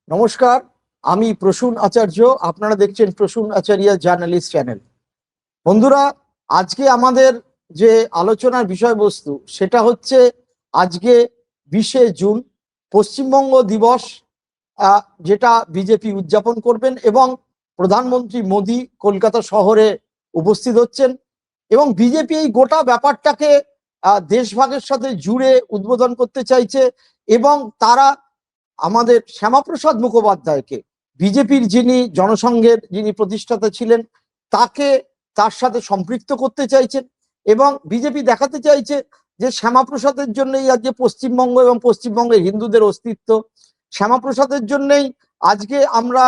নমস্কার। আমি প্রসূন আচার্য। আপনারা দেখছেন প্রসূন আচার্য জার্নালিস্ট চ্যানেল। বন্ধুরা, আজকে আমাদের যে আলোচনার বিষয়বস্তু সেটা হচ্ছে আজকে 20শে জুন পশ্চিমবঙ্গ দিবস, যেটা বিজেপি উদযাপন করবেন এবং প্রধানমন্ত্রী মোদী কলকাতা শহরে উপস্থিত হচ্ছেন এবং বিজেপি এই গোটা ব্যাপারটাকে দেশভাগের সাথে জুড়ে উদ্বোধন করতে চাইছে এবং তারা আমাদের শ্যামাপ্রসাদ মুখোপাধ্যায়কে, বিজেপির যিনি জনসংঘের যিনি প্রতিষ্ঠাতা ছিলেন, তাকে তার সাথে সম্পৃক্ত করতে চাইছেন এবং বিজেপি দেখাতে চাইছে যে শ্যামাপ্রসাদের জন্যই আজকে পশ্চিমবঙ্গ এবং পশ্চিমবঙ্গের হিন্দুদের অস্তিত্ব। শ্যামাপ্রসাদের জন্যই আজকে আমরা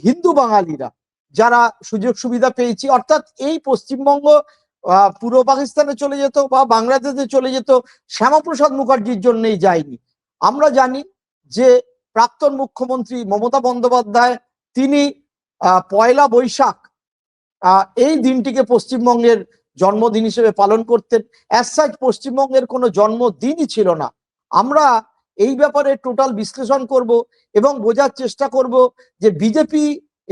হিন্দু বাঙালিরা যারা সুযোগ সুবিধা পেয়েছি, অর্থাৎ এই পশ্চিমবঙ্গ পূর্ব পাকিস্তানে চলে যেত বা বাংলাদেশে চলে যেত, শ্যামাপ্রসাদ মুখার্জির জন্যই যায়নি। আমরা জানি যে প্রাক্তন মুখ্যমন্ত্রী মমতা বন্দ্যোপাধ্যায় তিনি পয়লা বৈশাখ এই দিনটিকে পশ্চিমবঙ্গের জন্মদিন হিসেবে পালন করতেন। অ্যাজ সাচ পশ্চিমবঙ্গের কোনো জন্মদিনই ছিল না। আমরা এই ব্যাপারে টোটাল বিশ্লেষণ করব এবং বোঝার চেষ্টা করব যে বিজেপি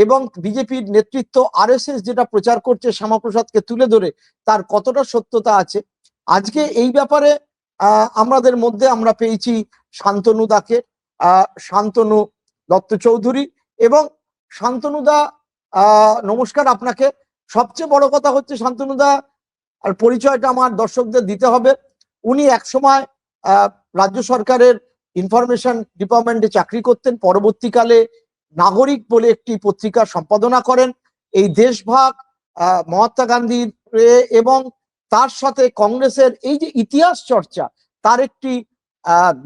এবং বিজেপির নেতৃত্ব আরএসএস যেটা প্রচার করছে শ্যামাপ্রসাদকে তুলে ধরে, তার কতটা সত্যতা আছে। আজকে এই ব্যাপারে আমাদের মধ্যে আমরা পেয়েছি শান্তনু দাকে, শান্তনু দত্ত চৌধুরী। এবং শান্তনুদা, নমস্কার আপনাকে। সবচেয়ে বড় কথা হচ্ছে শান্তনুদা আর পরিচয়টা আমার দর্শকদের দিতে হবে। উনি একসময় রাজ্য সরকারের ইনফরমেশন ডিপার্টমেন্টে চাকরি করতেন, পরবর্তীকালে নাগরিক বলে একটি পত্রিকা সম্পাদনা করেন। এই দেশভাগ, মহাত্মা গান্ধীর এবং তার সাথে কংগ্রেসের এই যে ইতিহাস চর্চা, তার একটি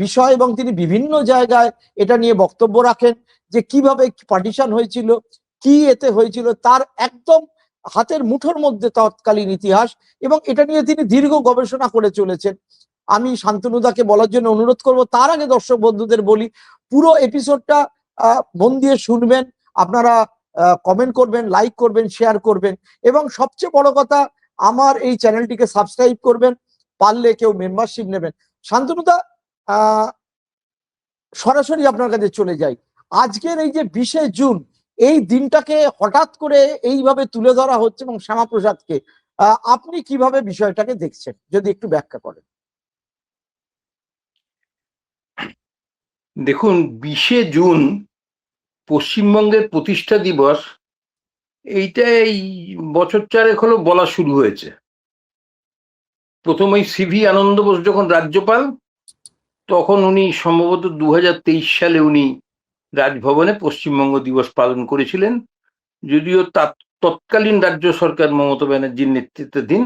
বিষয় এবং তিনি বিভিন্ন জায়গায় এটা নিয়ে বক্তব্য রাখেন যে কিভাবে পার্টিশন হয়েছিল, কি এতে হয়েছিল, তার একদম হাতের মুঠোর মধ্যে তৎকালীন ইতিহাস, এবং এটা নিয়ে তিনি দীর্ঘ গবেষণা করে চলেছেন। আমি শান্তনুদাকে বলার জন্য অনুরোধ করব। তার আগে দর্শক বন্ধুদের বলি, পুরো এপিসোডটা মন দিয়ে শুনবেন, আপনারা কমেন্ট করবেন, লাইক করবেন, শেয়ার করবেন এবং সবচেয়ে বড় কথা আমার এই চ্যানেলটিকে সাবস্ক্রাইব করবেন, পারলে কেউ মেম্বারশিপ নেবেন। শান্তনুদা, সরাসরি আপনার কাছে চলে যাই। আজকের এই যে 20শে জুন, এই দিনটাকে হঠাৎ করে এইভাবে তুলে ধরা হচ্ছে এবং শ্যামাপ্রসাদকে, আপনি কিভাবে বিষয়টাকে দেখছেন যদি একটু ব্যাখ্যা করেন। দেখুন, 20শে জুন পশ্চিমবঙ্গের প্রতিষ্ঠা দিবস, এইটা এই বছর চারেক হলো বলা শুরু হয়েছে। প্রথমেই সিভি আনন্দ বোস যখন রাজ্যপাল, তখন উনি সম্ভবত 2023 সালে উনি রাজভবনে পশ্চিমবঙ্গ দিবস পালন করেছিলেন। যদিও তৎকালীন রাজ্য সরকার মমতা ব্যানার্জির নেতৃত্বাধীন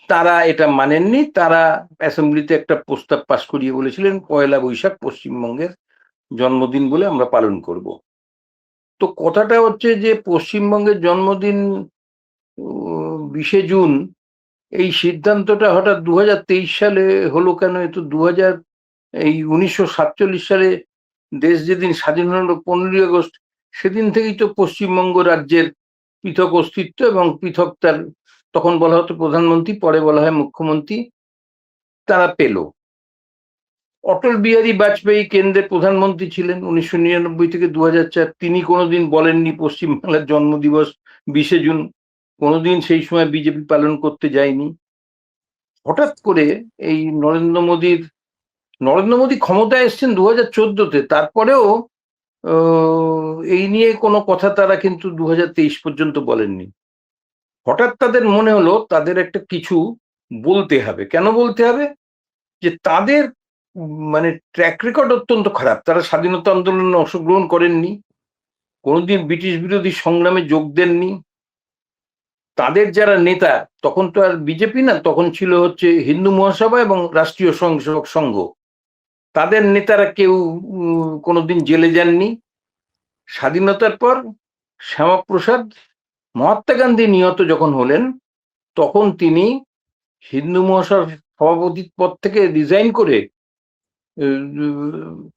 তারা এটা মানেননি। তারা অ্যাসেম্বলিতে একটা প্রস্তাব পাশ করিয়ে বলেছিলেন পয়লা বৈশাখ পশ্চিমবঙ্গের জন্মদিন বলে আমরা পালন করব। তো কথাটা হচ্ছে যে পশ্চিমবঙ্গের জন্মদিন 20শে জুন, এই সিদ্ধান্তটা হঠাৎ 2023 সালে হলো কেন? এ তো 1947 সালে দেশ যেদিন স্বাধীন হলো 15ই আগস্ট, সেদিন থেকেই তো পশ্চিমবঙ্গ রাজ্যের পৃথক অস্তিত্ব এবং পৃথক তার, তখন বলা হতো প্রধানমন্ত্রী, পরে বলা হয় মুখ্যমন্ত্রী, তারা পেল। অটল বিহারী বাজপেয়ী কেন্দ্রের প্রধানমন্ত্রী ছিলেন 1999 থেকে 2004। তিনি কোনোদিন বলেননি পশ্চিমবাংলার জন্মদিবস 20শে জুন, কোনোদিন সেই সময় বিজেপি পালন করতে যায়নি। হঠাৎ করে এই নরেন্দ্র মোদী ক্ষমতায় এসছেন 2014-তে, তারপরেও এই নিয়ে কোনো কথা তারা কিন্তু 2023 পর্যন্ত বলেননি। হঠাৎ তাদের মনে হলো তাদের একটা কিছু বলতে হবে। কেন বলতে হবে? যে তাদের মানে ট্র্যাক রেকর্ড অত্যন্ত খারাপ। তারা স্বাধীনতা আন্দোলনে অংশগ্রহণ করেননি, কোনোদিন ব্রিটিশ বিরোধী সংগ্রামে যোগ দেননি। তাদের যারা নেতা, তখন তো আর বিজেপি না, তখন ছিল হচ্ছে হিন্দু মহাসভা এবং রাষ্ট্রীয় স্বয়ংসেবক সংঘ, তাদের নেতারা কেউ কোনোদিন জেলে যাননি। স্বাধীনতার পর শ্যামাপ্রসাদ মহাত্মা গান্ধী নিহত যখন হলেন, তখন তিনি হিন্দু মহাসভার সভাপতি পদ থেকে রিজাইন করে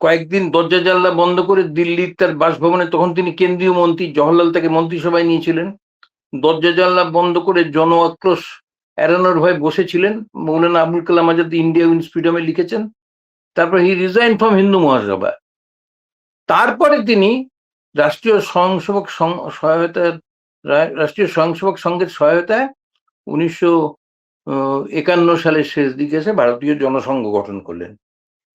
কয়েকদিন দরজা জানলা বন্ধ করে দিল্লির তার বাসভবনে, তখন তিনি কেন্দ্রীয় মন্ত্রী, জওহরলাল তাকে মন্ত্রিসভায় নিয়েছিলেন, দরজা জানলা বন্ধ করে জন আক্রোশ এড়ানোর ভয়ে বসেছিলেন। মৌলানা আবুল কালাম আজাদ ইন্ডিয়া উইন্স ফ্রিডমে লিখেছেন। তারপর হি রিজাইন ফ্রম হিন্দু মহাসভা। তারপরে তিনি রাষ্ট্রীয় স্বয়ংসেবক রাষ্ট্রীয় স্বয়ংসেবক সংঘের সহায়তায় 1951 সালের শেষ দিকে এসে ভারতীয় জনসংঘ গঠন করলেন।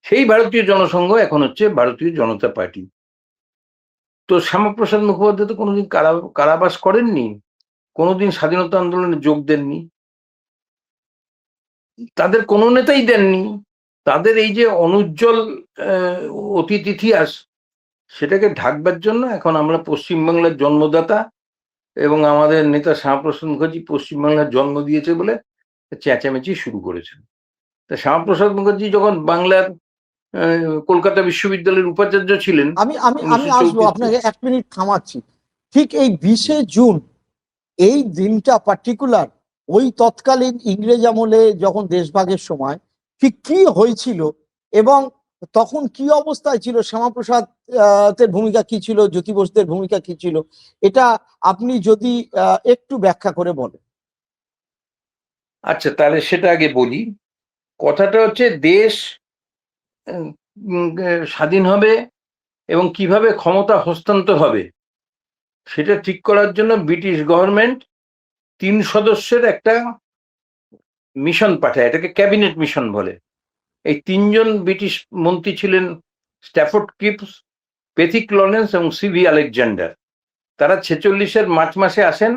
সেই ভারতীয় জনসংঘ এখন হচ্ছে ভারতীয় জনতা পার্টি। তো শ্যামাপ্রসাদ মুখোপাধ্যায় তো কোনোদিন কারাবাস করেননি, কোনোদিন স্বাধীনতা আন্দোলনে যোগ দেননি, তাদের কোনো নেতাই দেননি। তাদের এই যে অনুজ্জ্বল অতীত ইতিহাস, সেটাকে ঢাকবার জন্য এখন আমরা পশ্চিমবাংলার জন্মদাতা এবং আমাদের নেতা শ্যামাপ্রসাদ মুখার্জি পশ্চিমবাংলার জন্ম দিয়েছে বলে চেঁচামেচি শুরু করেছেন। তা শ্যামাপ্রসাদ মুখার্জি যখন বাংলার কলকাতা বিশ্ববিদ্যালয়ের উপাচার্য ছিলেন, আমি আমি আমি আসবো, আপনাকে 1 মিনিট থামাচ্ছি। ঠিক এই 20শে জুন এই দিনটা পার্টিকুলার ওই তৎকালীন ইংরেজ আমলে যখন দেশভাগের সময় ঠিক কি হয়েছিল এবং তখন কি অবস্থায় ছিল, শ্যামাপ্রসাদ এর ভূমিকা কি ছিল, জ্যোতি বসুদের ভূমিকা কি ছিল, এটা আপনি যদি একটু ব্যাখ্যা করে বলেন। আচ্ছা, তাহলে সেটা আগে বলি। কথাটা হচ্ছে দেশ স্বাধীন হবে এবং কিভাবে ক্ষমতা হস্তান্তর হবে সেটা ঠিক করার জন্য ব্রিটিশ গভর্নমেন্ট 3 সদস্যের একটা মিশন পাঠায়, এটাকে ক্যাবিনেট মিশন বলে। এই 3 জন ব্রিটিশ মন্ত্রী ছিলেন স্ট্যাফোর্ড ক্রিপস, পেথিক লরেন্স এবং সিভি আলেকজান্ডার। তারা 46-এর মার্চ মাসে আসেন।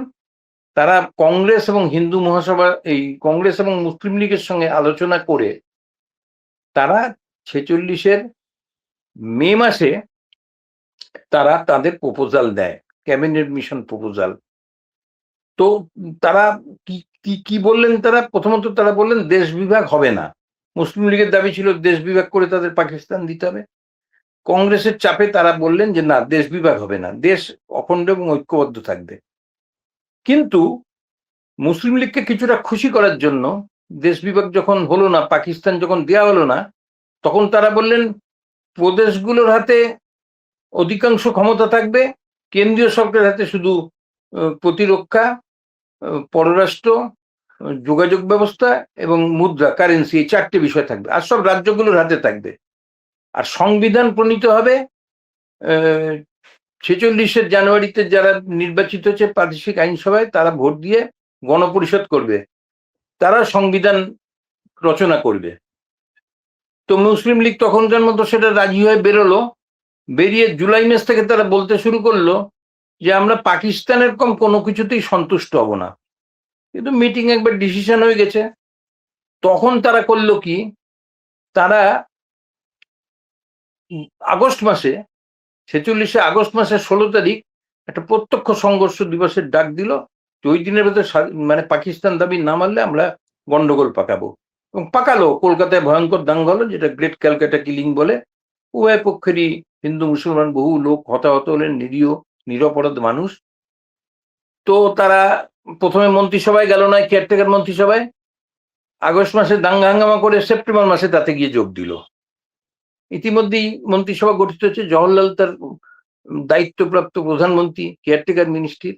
তারা কংগ্রেস এবং হিন্দু মহাসভা, এই কংগ্রেস এবং মুসলিম লীগের সঙ্গে আলোচনা করে তারা 46-এর মে মাসে তারা তাদের প্রপোজাল দেয়, ক্যাবিনেট মিশন প্রপোজাল। তো তারা কি বললেন? তারা প্রথমত তারা বললেন দেশ বিভাগ হবে না। মুসলিম লীগের দাবি ছিল দেশ বিভাগ করে তাদের পাকিস্তান দিতে হবে। কংগ্রেসের চাপে তারা বললেন যে না, দেশ বিভাগ হবে না, দেশ অখণ্ড এবং ঐক্যবদ্ধ থাকবে। কিন্তু মুসলিম লীগকে কিছুটা খুশি করার জন্য দেশ বিভাগ যখন হলো না, পাকিস্তান যখন দেয়া হলো না, তখন তারা বললেন প্রদেশগুলোর হাতে অধিকাংশ ক্ষমতা থাকবে, কেন্দ্রীয় সরকারের হাতে শুধু প্রতিরক্ষা, পররাষ্ট্র, যোগাযোগ ব্যবস্থা এবং মুদ্রা, কারেন্সি, এই 4টে বিষয় থাকবে, আর সব রাজ্যগুলোর হাতে থাকবে। আর সংবিধান প্রণীত হবে 46-এর জানুয়ারিতে যারা নির্বাচিত হচ্ছে প্রাদেশিক আইনসভায়, তারা ভোট দিয়ে গণপরিষদ করবে, তারা সংবিধান রচনা করবে। তো মুসলিম লীগ তখনকার মতো সেটা রাজি হয়ে বেরোলো। বেরিয়ে জুলাই মাস থেকে তারা বলতে শুরু করলো যে আমরা পাকিস্তানের কম কোনো কিছুতেই সন্তুষ্ট হব না। কিন্তু মিটিং একবার ডিসিশন হয়ে গেছে। তখন তারা করলো কি, তারা আগস্ট মাসে 46-এ আগস্ট মাসের 16 তারিখ একটা প্রত্যক্ষ সংঘর্ষ দিবসের ডাক দিল। ওই দিনের ভেতর মানে পাকিস্তান দাবি না মানলে আমরা গন্ডগোল পাকাবো, এবং পাকালো। কলকাতায় ভয়ঙ্কর দাঙ্গা হলো, যেটা গ্রেট ক্যালকাটা কিলিং বলে। উভয় পক্ষেরই হিন্দু মুসলমান বহু লোক হতাহত হলেন, নিরীহ নিরপরাধ মানুষ। তো তারা প্রথমে মন্ত্রিসভায় গেল না, কেয়ারটেকার মন্ত্রিসভায়। আগস্ট মাসে দাঙ্গা হাঙ্গামা করে সেপ্টেম্বর মাসে তাতে গিয়ে যোগ দিল। ইতিমধ্যেই মন্ত্রিসভা গঠিত হচ্ছে, জওহরলাল তার দায়িত্বপ্রাপ্ত প্রধানমন্ত্রী, কেয়ারটেকার মিনিস্ট্রি।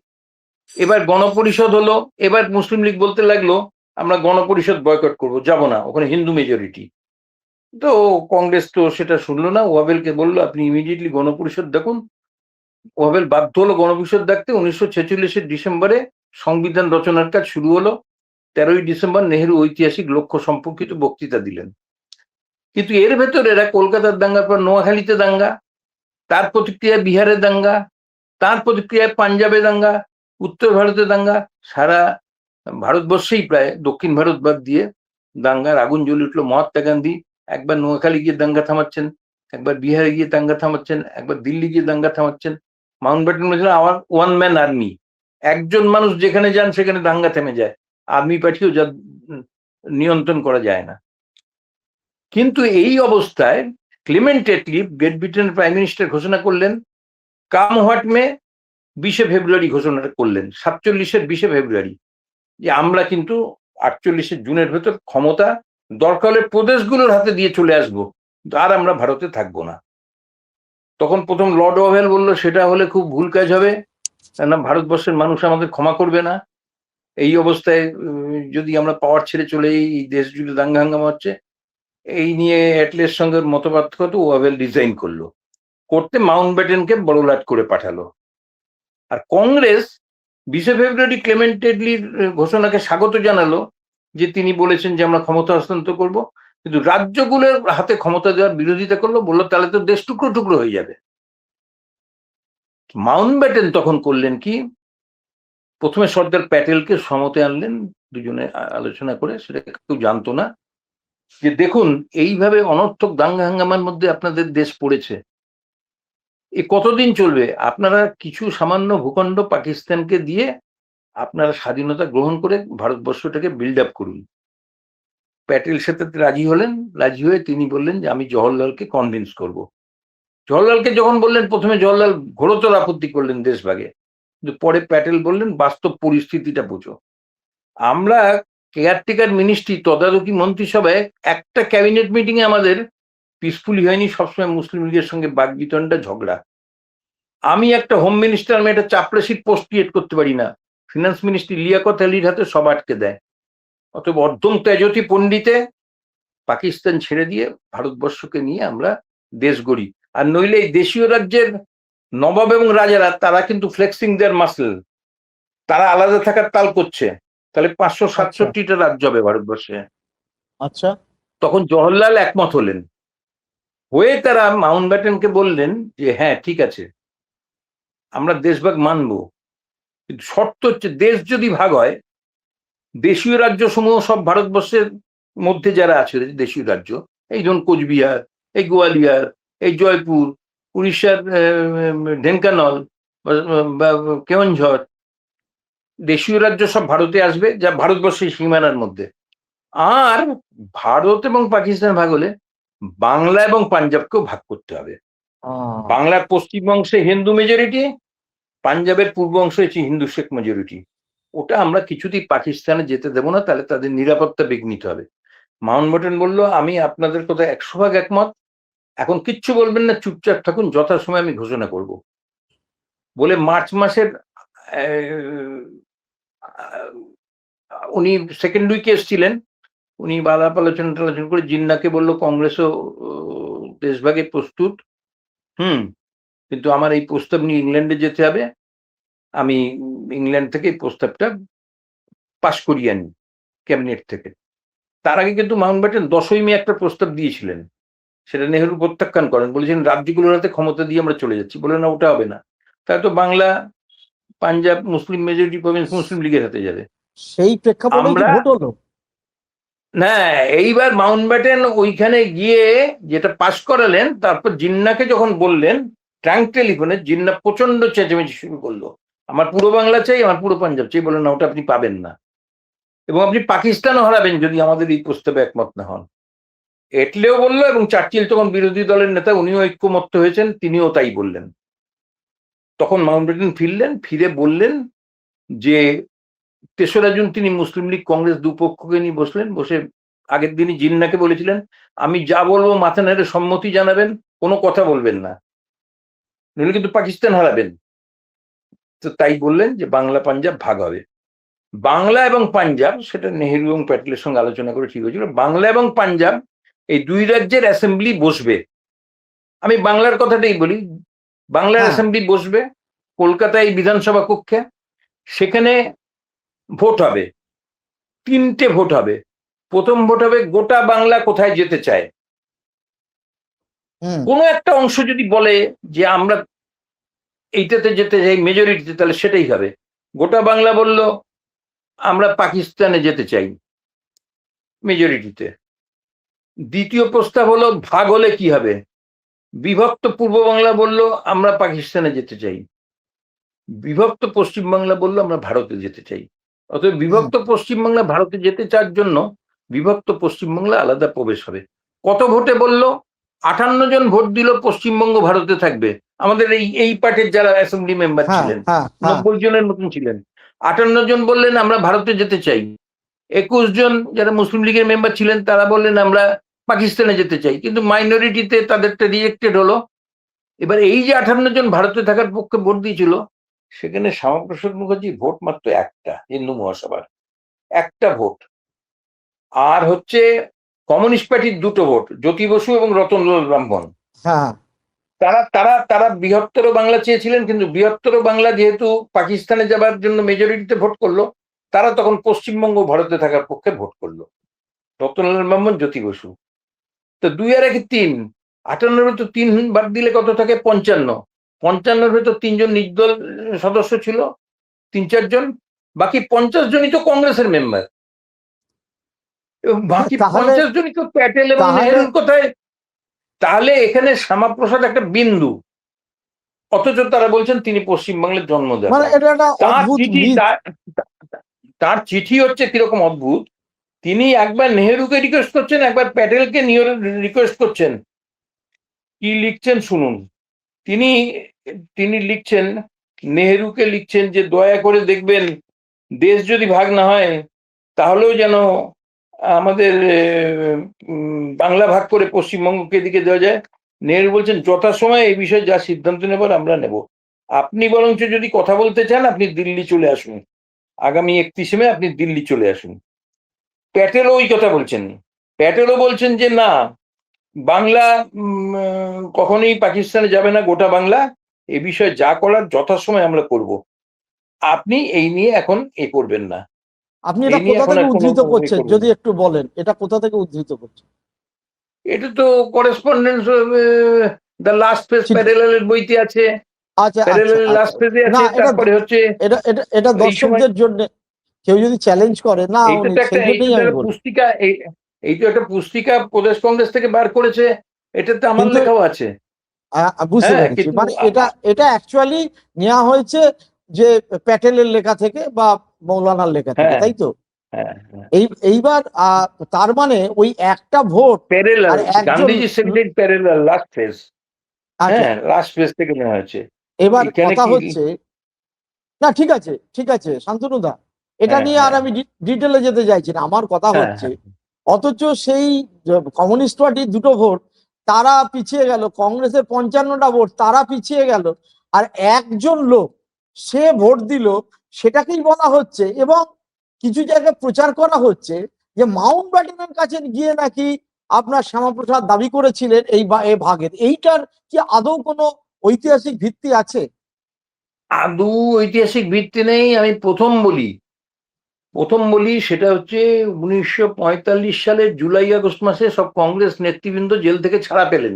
এবার গণপরিষদ হলো। এবার মুসলিম লীগ বলতে লাগলো আমরা গণপরিষদ বয়কট করব, যাব না, ওখানে হিন্দু মেজরিটি। তো কংগ্রেস তো সেটা শুনলো না, ওয়াবেলকে বললো আপনি ইমিডিয়েটলি গণপরিষদ ডাকুন। ওয়াবেল বাধ্য হলো গণপরিষদ ডাকতে। 1946-এর ডিসেম্বরে সংবিধান রচনার কাজ শুরু হলো। 13ই ডিসেম্বর নেহেরু ঐতিহাসিক লক্ষ্য সম্পর্কিত বক্তৃতা দিলেন। কিন্তু এর ভেতরে এরা কলকাতার দাঙ্গার পর নোয়াখালীতে দাঙ্গা, তার প্রতিক্রিয়ায় বিহারে দাঙ্গা, তার প্রতিক্রিয়ায় পাঞ্জাবে দাঙ্গা, উত্তর ভারতে দাঙ্গা, সারা ভারতবর্ষেই প্রায়, দক্ষিণ ভারত বাদ দিয়ে দাঙ্গার আগুন জ্বলে উঠলো। মহাত্মা গান্ধী একবার নোয়াখালী গিয়ে দাঙ্গা থামাচ্ছেন, একবার বিহারে গিয়ে দাঙ্গা থামাচ্ছেন, একবার দিল্লি গিয়ে দাঙ্গা থামাচ্ছেন। মাউন্টব্যাটেন বলেছিল আমার 1 ম্যান আর্মি, একজন মানুষ যেখানে যান সেখানে দাঙ্গা থেমে যায়, আর্মি পাঠিয়েও যা নিয়ন্ত্রণ করা যায় না। কিন্তু এই অবস্থায় ক্লেমেন্ট অ্যাটলি, গ্রেট ব্রিটেনের প্রাইম মিনিস্টার, ঘোষণা করলেন কাম হোয়াট মে, 20শে ফেব্রুয়ারি ঘোষণাটা করলেন, 47-এর 20শে ফেব্রুয়ারি, যে আমরা কিন্তু 48-এর জুনের ভেতর ক্ষমতা দরকার হলে প্রদেশগুলোর হাতে দিয়ে চলে আসবো, আর আমরা ভারতে থাকবো না। তখন প্রথম লর্ড ওভেল বলল সেটা হলে খুব ভুল কাজ হবে, কেননা ভারতবর্ষের মানুষ আমাদের ক্ষমা করবে না। এই অবস্থায় যদি আমরা পাওয়ার ছেড়ে চলে এই দেশ জুড়ে দাঙ্গা হাঙ্গামা হচ্ছে, এই নিয়ে অ্যাটলের সঙ্গে মতপার্থক্য, ওয়াবেল রিজাইন করলো। করতে মাউন্টব্যাটেনকে বড়লাট করে পাঠালো। আর কংগ্রেস 20 ফেব্রুয়ারি ক্লেমেন্ট এটলির ঘোষণাকে স্বাগত জানালো, যে তিনি বলেছেন যে আমরা ক্ষমতা হস্তান্তর করব, কিন্তু রাজ্যগুলোর হাতে ক্ষমতা দেওয়ার বিরোধিতা করলো, বললো তাহলে তো দেশ টুকরো টুকরো হয়ে যাবে। মাউন্টব্যাটেন তখন করলেন কি, প্রথমে সর্দার প্যাটেলকে সমতে আনলেন, দুজনে আলোচনা করে, সেটা কেউ জানতো না, যে দেখুন এইভাবে অনর্থক দাঙ্গা হাঙ্গামার মধ্যে আপনাদের দেশ পড়েছে, এ কতদিন চলবে? আপনারা কিছু সামান্য ভূখণ্ড পাকিস্তানকে দিয়ে আপনারা স্বাধীনতা গ্রহণ করে ভারতবর্ষটাকে বিল্ড আপ করুন। প্যাটেল সেটাতে রাজি হলেন, রাজি হয়ে তিনি বললেন যে আমি জওহরলালকে কনভিন্স করব। জওহরলালকে যখন বললেন, প্রথমে জওহরলাল ঘোরতর আপত্তি করলেন দেশভাগে, কিন্তু পরে প্যাটেল বললেন বাস্তব পরিস্থিতিটা বুঝো, আমরা কেয়ারটেকার মিনিস্ট্রি তদারকি মন্ত্রিসভায় একটা ক্যাবিনেট মিটিং এ আমাদের পিসফুলি হয়নি, সবসময় মুসলিম লীগের সঙ্গে বাগবিতণ্ডা, ঝগড়া। আমি একটা হোম মিনিস্টার, আমি একটা চাপরাশির পোস্ট ক্রিয়েট করতে পারি না, ফিনান্স মিনিস্ট্রি লিয়াকত আলীর হাতে সব আটকে দেয়। অতএব অর্ধম তেজতি পণ্ডিতে পাকিস্তান ছেড়ে দিয়ে ভারতবর্ষকে নিয়ে আমরা দেশ গড়ি। আর নইলে এই দেশীয় রাজ্যের নবাব এবং রাজারা, তারা কিন্তু ফ্লেক্সিং দেয়ার মাসল, তারা আলাদা থাকার তাল করছে। তাহলে 567টা রাজ্য হবে ভারতবর্ষে। আচ্ছা, তখন জওহরলাল একমত হলেন, হয়ে তারা মাউন্টব্যাটেনকে বললেন যে হ্যাঁ ঠিক আছে, আমরা দেশভাগ মানবো, কিন্তু শর্ত হচ্ছে দেশ যদি ভাগ হয়, দেশীয় রাজ্য সমূহ সব ভারতবর্ষের মধ্যে যারা আছে দেশীয় রাজ্য, এই ধরুন কোচবিহার, এই গোয়ালিয়র, এই জয়পুর, উড়িষ্যার ঢেঙ্কানল বা কেওনঝড়, দেশীয় রাজ্য সব ভারতে আসবে, যা ভারতবর্ষের সীমানার মধ্যে। আর ভারত এবং পাকিস্তান ভাগ হলে বাংলা এবং পাঞ্জাবকেও ভাগ করতে হবে। বাংলার পশ্চিম অংশে হিন্দু মেজরিটি, পাঞ্জাবের পূর্ব অংশে হচ্ছে হিন্দু শেখ মেজরিটি। ওটা আমরা কিছুতেই পাকিস্তানে যেতে দেবো না, তাহলে তাদের নিরাপত্তা বিঘ্নিত হবে। মাউন্টব্যাটেন বলল আমি আপনাদের কথা 100% একমত, এখন কিচ্ছু বলবেন না, চুপচাপ থাকুন, যথাসময় আমি ঘোষণা করব। বলে মার্চ মাসের উনি সেকেন্ড উইকে এসেছিলেন, উনি আলাপ আলোচনা টালোচনা করে জিন্নাকে বলল কংগ্রেসও দেশভাগে প্রস্তুত, কিন্তু আমার এই প্রস্তাব নিয়ে ইংল্যান্ডে যেতে হবে, আমি ইংল্যান্ড থেকে এই প্রস্তাবটা পাশ করিয়ে আনি ক্যাবিনেট থেকে। তার আগে কিন্তু মাউন্টব্যাটেন 10ই মে একটা প্রস্তাব দিয়েছিলেন, সেটা নেহেরু প্রত্যাখ্যান করেন, বলেছেন রাজ্যগুলোর হাতে ক্ষমতা দিয়ে আমরা চলে যাচ্ছি। বলে না, ওটা হবে না, তাই তো Bangla Punjab Muslim majority province Muslim লীগের হাতে যাবে। সেই প্রেক্ষাপটে আমরা ভোট হলো না, এইবার মাউন্টব্যাটেন ওইখানে গিয়ে যেটা পাশ করালেন, তারপর জিন্নাকে যখন বললেন ট্রাঙ্ক টেলিফোনে, জিন্না প্রচন্ড চেঁচামেচি শুরু করলো, আমার পুরো বাংলা চাই, আমার পুরো পাঞ্জাব চাই। বলেন না, ওটা আপনি পাবেন না, এবং আপনি পাকিস্তানও হারাবেন যদি আমাদের এই প্রস্তাবে একমত না হন। এটলেও বললো, এবং চার্চিল তখন বিরোধী দলের নেতা, উনিও ঐক্যমত্য হয়েছেন, তিনিও তাই বললেন। তখন মাউন্টব্যাটেন ফিরলেন, ফিরে বললেন যে 3রা জুন তিনি মুসলিম লীগ কংগ্রেস দুপক্ষকে নিয়ে বসলেন, বসে আগের দিনই জিন্নাকে বলেছিলেন আমি যা বলবো মাথা নেড়ে সম্মতি জানাবেন, কোনো কথা বলবেন না, নইলে কিন্তু পাকিস্তান হারাবেন। তো তাই বললেন যে বাংলা পাঞ্জাব ভাগ হবে। বাংলা এবং পাঞ্জাব, সেটা নেহেরু এবং প্যাটেলের সঙ্গে আলোচনা করে ঠিক হয়েছিল, বাংলা এবং পাঞ্জাব এই দুই রাজ্যের অ্যাসেম্বলি বসবে। আমি বাংলার কথাটাই বলি, বাংলার অ্যাসেম্বলি বসবে কলকাতায় বিধানসভা কক্ষে, সেখানে ভোট হবে, 3টে ভোট হবে। প্রথম ভোট হবে গোটা বাংলা কোথায় যেতে চায়, কোনো একটা অংশ যদি বলে যে আমরা এইটাতে যেতে চাই মেজরিটিতে, তাহলে সেটাই হবে। গোটা বাংলা বলল আমরা পাকিস্তানে যেতে চাই মেজরিটিতে। দ্বিতীয় প্রস্তাব হলো ভাগ হলে কি হবে, বিভক্ত পূর্ব বাংলা বলল আমরা পাকিস্তানে যেতে চাই, বিভক্ত পশ্চিম বাংলা বলল আমরা ভারতে যেতে চাই। অতএব বিভক্ত পশ্চিমবাংলা ভারতে যেতে চাওয়ার জন্য বিভক্ত পশ্চিমবাংলা আলাদা প্রবেশ হবে। কত ভোটে বলল? 58 জন ভোট দিল পশ্চিমবঙ্গ ভারতে থাকবে। আমাদের এই পার্টির যারা অ্যাসেম্বলি মেম্বার ছিলেন 90 জনের মতন ছিলেন, 58 জন বললেন আমরা ভারতে যেতে চাই। 21 জন যারা মুসলিম লীগের মেম্বার ছিলেন তারা বললেন আমরা পাকিস্তানে যেতে চাই, কিন্তু মাইনরিটিতে তাদেরটা রিজেক্টেড হলো। এবার এই যে 58 জন ভারতে থাকার পক্ষে ভোট দিয়েছিল, সেখানে শ্যামাপ্রসাদ মুখার্জির ভোট মাত্র একটা, হিন্দু মহাসভার একটা ভোট। আর হচ্ছে কমিউনিস্ট পার্টির 2টো ভোট, জ্যোতি বসু এবং রতনলাল ব্রাহ্মণ। তারা তারা তারা বৃহত্তর বাংলা চেয়েছিলেন, কিন্তু বৃহত্তর বাংলা যেহেতু পাকিস্তানে যাবার জন্য মেজরিটিতে ভোট করলো, তারা তখন পশ্চিমবঙ্গ ভারতে থাকার পক্ষে ভোট করলো। রতনলাল মেমন, জ্যোতি বসু। তো 2 আর 1 3, 58 তো 3 বাদ দিলে কত থাকে? 55। 55 ভেতর 3 জন নির্দল সদস্য ছিল, 3-4 জন। বাকি 50 জনই তো কংগ্রেসের মেম্বার, এবং বাকি তাহলে 50 জনই তো প্যাটেল এবং তাহলে নেহরুর কথায়। তাহলে এখানে শ্যামাপ্রসাদ একটা বিন্দু, অথচ তারা বলছেন তিনি পশ্চিমবাংলার মানে জন্মদাতা। এটা একটা তার অদ্ভুত চিঠি মিথ। তার চিঠি হচ্ছে কিরকম অদ্ভুত। তিনি একবার নেহেরুকে রিকোয়েস্ট করছেন, একবার প্যাটেলকে রিকোয়েস্ট করছেন। কি লিখছেন শুনুন। তিনি তিনি লিখছেন, নেহেরুকে লিখছেন যে দয়া করে দেখবেন দেশ যদি ভাগ না হয় তাহলেও যেন আমাদের বাংলা ভাগ করে পশ্চিমবঙ্গকে এদিকে দেওয়া যায়। নেহেরু বলছেন যথাসময়ে এই বিষয়ে যা সিদ্ধান্ত নেবার আমরা নেব, আপনি বরঞ্চ যদি কথা বলতে চান আপনি দিল্লি চলে আসুন, আগামী 31 মে আপনি দিল্লি চলে আসুন। প্যাটেলও ওই কথা বলছেন। প্যাটেলও বলছেন যে না, বাংলা কখনোই পাকিস্তানে যাবে না, গোটা বাংলা। এ বিষয়ে যা করার যথাসময় আমরা করব, আপনি এই নিয়ে এখন করবেন না, আপনি এই এটা নিয়ে কোথা এখন থেকে আর কোনো উদ্ধৃত করছেন করবেন যদি না। একটু বলেন, এটা কোথা থেকে উদ্ধৃত করছেন? এটা তো করেসপন্ডেন্স, দ্য লাস্ট পেজ চিঠি। প্যারালালের বইতে আছে। আচ্ছা আচ্ছা প্যারালালের আচ্ছা। লাস্ট পেজে না, আছে। এটা তারপরে হচ্ছে এটা এটা এটা এই সময় দর্শকদের জন্য কেউ যদি চ্যালেঞ্জ করে না, এইটা উনি তো একটা সেই জন্যই আমি একটা বলি। পুস্তিকা, এই তো একটা পুস্তিকা প্রদেশ কংগ্রেস থেকে বার করেছে, এটাতে আমার কিন্তু লেখাও আছে। বুঝতে হ্যাঁ, পেরেছি, কিন্তু মানে এটা এটা অ্যাকচুয়ালি নেওয়া হয়েছে যে প্যাটেলের লেখা থেকে বা মৌলানার লেখা থেকে, হ্যাঁ তাই তো? হ্যাঁ হ্যাঁ, এইবার তার মানে ওই একটা ভোট প্যারালাল, আর একজন Gandhiji secretary parallel last phase. আচ্ছা, হ্যাঁ, লাস্ট ফেজ থেকে নেওয়া হয়েছে। এবার এখানে কথা কি হচ্ছে, না ঠিক আছে ঠিক আছে শান্তনুদা, এটা হ্যাঁ নিয়ে আর হ্যাঁ আমি ডিটেলে যেতে চাইছি না। আমার কথা হ্যাঁ হচ্ছে হ্যাঁ, অথচ সেই কমিউনিস্ট পার্টির 2টো ভোট তারা পিছিয়ে গেল, কংগ্রেসের 55টা ভোট তারা পিছিয়ে গেল, আর একজন লোক সে ভোট দিল, সেটাকেই বলা হচ্ছে। এবং কিছু জায়গায় প্রচার করা হচ্ছে যে মাউন্ট ব্যাটেনের কাছে গিয়ে নাকি আপনার শ্যামাপ্রসাদ দাবি করেছিলেন এই ভাগের। এইটার কি আদৌ কোনো ঐতিহাসিক ভিত্তি আছে? আদৌ ঐতিহাসিক ভিত্তি নেই। আমি প্রথম বলি সেটা হচ্ছে 1945 সালের জুলাই আগস্ট মাসে সব কংগ্রেস নেতৃবৃন্দ জেল থেকে ছাড়া পেলেন।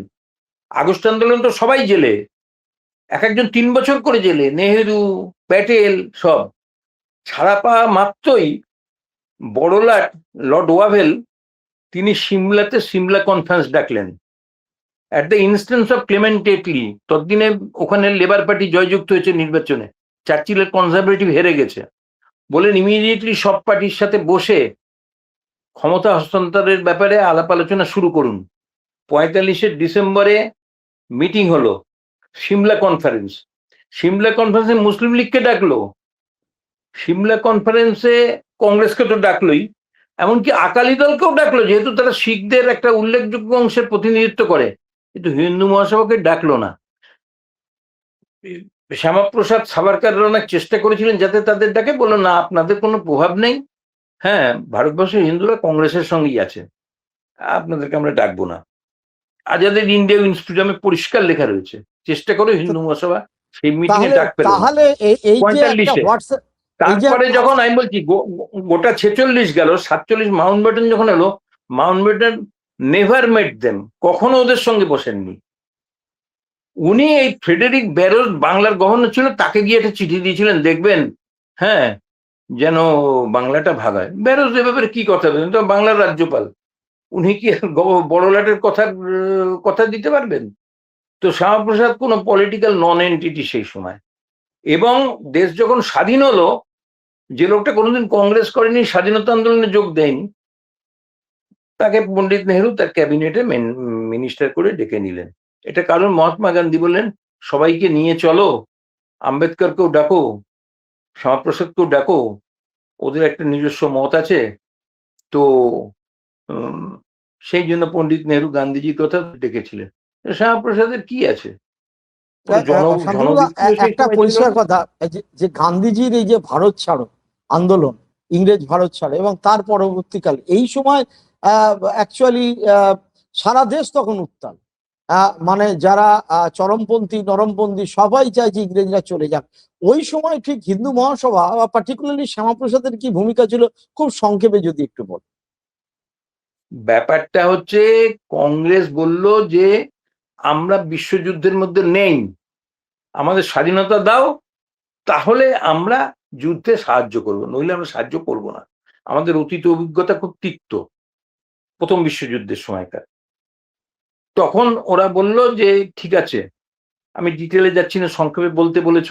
আগস্ট আন্দোলন তো সবাই জেলে, এক একজন 3 বছর করে জেলে, নেহেরু, প্যাটেল সব। ছাড়া পাওয়া মাত্রই বড়লাট লর্ড ওয়াভেল তিনি সিমলাতে সিমলা কনফারেন্স ডাকলেন at the instance of Clement Attlee. ততদিনে ওখানে লেবার পার্টি জয়যুক্ত হয়েছে নির্বাচনে, চার্চিলের কনজারভেটিভ হেরে গেছে। বলেন ইমিডিয়েটলি সব পার্টির সাথে বসে ক্ষমতা হস্তান্তরের ব্যাপারে আলাপ আলোচনা শুরু করুন। 45 ডিসেম্বরে মিটিং হলো, সিমলা কনফারেন্স। সিমলা কনফারেন্সে মুসলিম লীগকে ডাকলো, সিমলা কনফারেন্সে কংগ্রেসকে তো ডাকলোই, এমনকি আকালি দলকেও ডাকলো, যেহেতু তারা শিখদের একটা উল্লেখযোগ্য অংশের প্রতিনিধিত্ব করে, কিন্তু হিন্দু মহাসভাকে ডাকলো না। শ্যামাপ্রসাদ সাভারকাররা অনেক চেষ্টা করেছিলেন যাতে তাদের ডাকে, বললো না আপনাদের কোনো প্রভাব নেই, হ্যাঁ ভারতবর্ষের হিন্দুরা কংগ্রেসের সঙ্গেই আছে, আপনাদেরকে আমরা ডাকবো না। আজাদের ইন্ডিয়া ইনস্টিটিউটে পরিষ্কার লেখা রয়েছে, চেষ্টা করে হিন্দু মহাসভা সেই মিটিং এ তাহলে ডাক পেল না। তাহলে এই যে একটা 45-এ হোয়াটসঅ্যাপ, এই যে তারপরে যখন আমি বলছি গোটা 46 গেল, 47 মাউন্ট ব্যাটেন যখন এলো, মাউন্ট ব্যাটেন নেভার মেট দেম, কখনো ওদের সঙ্গে বসেননি। উনি এই ফ্রেডেরিক ব্যারোজ বাংলার গভর্নর ছিল, তাকে গিয়ে একটা চিঠি দিয়েছিলেন, দেখবেন হ্যাঁ যেন বাংলাটা ভাগায়। ব্যারোজ এ ব্যাপারে কি কথা বলেন, তো বাংলার রাজ্যপাল, উনি কি বড়লাটের কথা দিতে পারবেন? তো শ্যামাপ্রসাদ কোনো পলিটিক্যাল নন এন্টিটি সেই সময়। এবং দেশ যখন স্বাধীন হলো, যে লোকটা কোনোদিন কংগ্রেস করেনি, স্বাধীনতা আন্দোলনে যোগ দেয়নি, তাকে পণ্ডিত নেহেরু তার ক্যাবিনেটে মিনিস্টার করে ডেকে নিলেন। এটা কারণ মহাত্মা গান্ধী বললেন সবাইকে নিয়ে চলো, আম্বেদকরকেও ডাকো, শ্যামাপ্রসাদকেও ডাকো, ওদের একটা নিজস্ব মত আছে। তো সেই জন্য পণ্ডিত নেহেরু গান্ধীজির কথা ডেকেছিলেন। শ্যামাপ্রসাদের কি আছে, শান্তনুদা, জনবিপ্লব সেই একটা সময় ছিল পরিষ্কার না। কথা, এই যে গান্ধীজির এই যে ভারত ছাড়ো আন্দোলন, ইংরেজ ভারত ছাড়ো, এবং তার পরবর্তীকালে এই সময় অ্যাকচুয়ালি সারা দেশ তখন উত্তাল। মানে যারা চরমপন্থী নরমপন্থী সবাই চায় যে ইংরেজরা চলে যাক। ওই সময় ঠিক হিন্দু মহাসভা বা পার্টিকুলারলি শ্যামাপ্রসাদের কি ভূমিকা ছিল, খুব সংক্ষেপে যদি একটু বল। ব্যাপারটা হচ্ছে, কংগ্রেস বলল যে আমরা বিশ্বযুদ্ধের মধ্যে নেই, আমাদের স্বাধীনতা দাও, তাহলে আমরা যুদ্ধে সাহায্য করবো, নইলে আমরা সাহায্য করব না। আমাদের অতীত অভিজ্ঞতা খুব তিক্ত প্রথম বিশ্বযুদ্ধের সময়কার। তখন ওরা বলল যে ঠিক আছে, আমি ডিটেলে যাচ্ছি না, সংক্ষেপে বলতে বলেছ।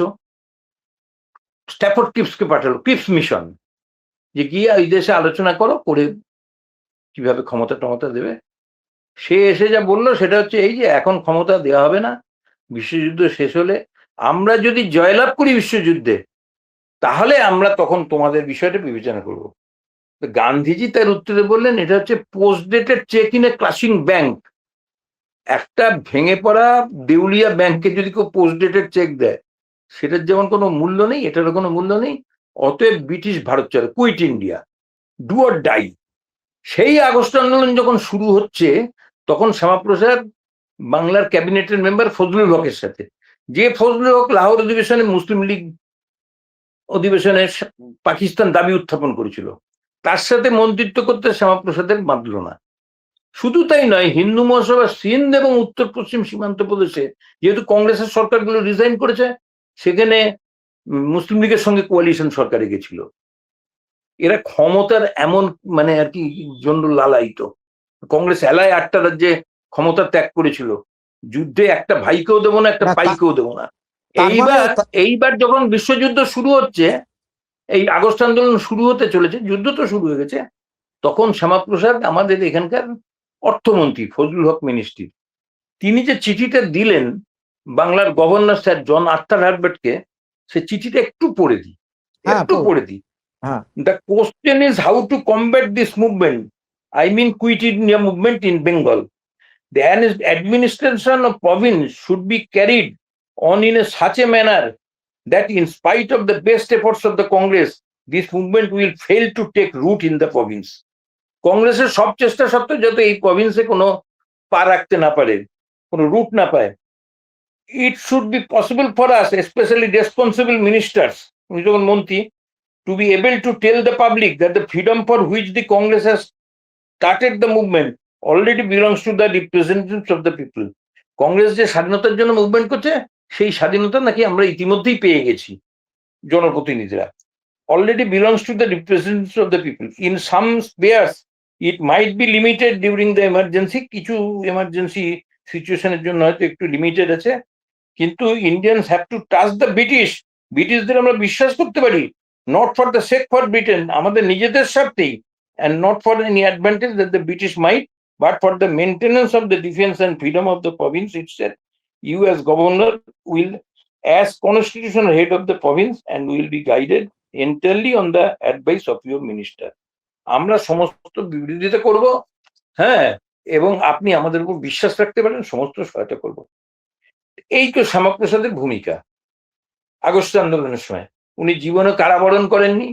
স্ট্যাফোর্ড ক্রিপসকে পাঠালো, ক্রিপস মিশন, যে গিয়ে ওই দেশে আলোচনা করো, করে কিভাবে ক্ষমতা টমতা দেবে। সে এসে যা বললো সেটা হচ্ছে এই যে এখন ক্ষমতা দেওয়া হবে না, বিশ্বযুদ্ধ শেষ হলে আমরা যদি জয়লাভ করি বিশ্বযুদ্ধে, তাহলে আমরা তখন তোমাদের বিষয়টা বিবেচনা করব। গান্ধীজি তার উত্তরে বললেন এটা হচ্ছে post dated check in a crushing bank. একটা ভেঙে পড়া দেউলিয়া ব্যাংকে যদি কেউ পোস্ট ডেটেড চেক দেয়, সেটার যেমন কোনো মূল্য নেই, এটারও কোনো মূল্য নেই। অতএব ব্রিটিশ ভারত চলে, quit India, do or die. সেই আগস্ট আন্দোলন যখন শুরু হচ্ছে, তখন শ্যামাপ্রসাদ বাংলার ক্যাবিনেটের মেম্বার ফজলুল হকের সাথে, যে ফজলুল হক লাহোর অধিবেশনে মুসলিম লীগ অধিবেশনে পাকিস্তান দাবি উত্থাপন করেছিল, তার সাথে মন্ত্রিত্ব করতে শ্যামাপ্রসাদের বাঁধল না। শুধু তাই নয়, হিন্দু মহাসভা সিন্ধ এবং উত্তর পশ্চিম সীমান্ত প্রদেশে যেহেতু কংগ্রেসের সরকারগুলো রিজাইন করেছে, সেখানে মুসলিম লীগের সঙ্গে কোয়ালিশন সরকারে গেছিল। এরা ক্ষমতার এমন মানে আর কি জন্য লালায়িত। কংগ্রেস এলায় 8টা রাজ্যে ক্ষমতা ত্যাগ করেছিল, যুদ্ধে একটা ভাইকেও দেবো না, একটা পাইকেও দেবো না। এইবার যখন বিশ্বযুদ্ধ শুরু হচ্ছে, এই আগস্ট আন্দোলন শুরু হতে চলেছে, যুদ্ধ তো শুরু হয়ে গেছে, তখন শ্যামাপ্রসাদ আমাদের এখানকার অর্থমন্ত্রী ফজলুল হক মিনিস্ট্রি, তিনি যে চিঠিটা দিলেন বাংলার গভর্নর স্যার জন আর্থার হার্বার্টকে, সে চিঠিটা একটু পড়ে দিই। The question is how to combat this movement. I mean, Quit India movement in Bengal. The administration of province should be carried on in such a manner that in spite of the best efforts of the Congress, this movement will fail to take root in the province. কংগ্রেসের সব চেষ্টা সত্ত্বেও যাতে এই প্রভিন্সে কোনো পা রাখতে না পারে, কোনো রুট না পায়, it should be possible for us, especially responsible ministers, যখন মন্ত্রী, to be able to tell the public that the freedom for which the Congress has started the movement already belongs to the representatives of the people. Congress যে স্বাধীনতার জন্য movement করছে, সেই স্বাধীনতা নাকি আমরা ইতিমধ্যেই পেয়ে গেছি, জনপ্রতিনিধিরা, already belongs to the representatives of the people. In some spheres it might be limited during the emergency, কিছু emergency সিচুয়েশনের জন্য হয়তো একটু লিমিটেড আছে, কিন্তু Indians have to touch the ব্রিটিশদের আমরা বিশ্বাস করতে পারি, not for the sake for Britain, আমাদের নিজেদের স্বার্থেই, and not for any advantage that the British might, but for the maintenance of the defense and freedom of the province itself. You as governor will, as constitutional head of the province, and will be guided entirely on the advice of your minister. আমরা সমস্ত বিরোধিতা করব, হ্যাঁ, এবং আপনি আমাদের উপর বিশ্বাস রাখতে পারেন, সমস্ত সহায়তা করব। এই তো শ্যামাপ্রসাদের ভূমিকা আগস্ট আন্দোলনের সময়। উনি জীবনে কারাবরণ করেননি,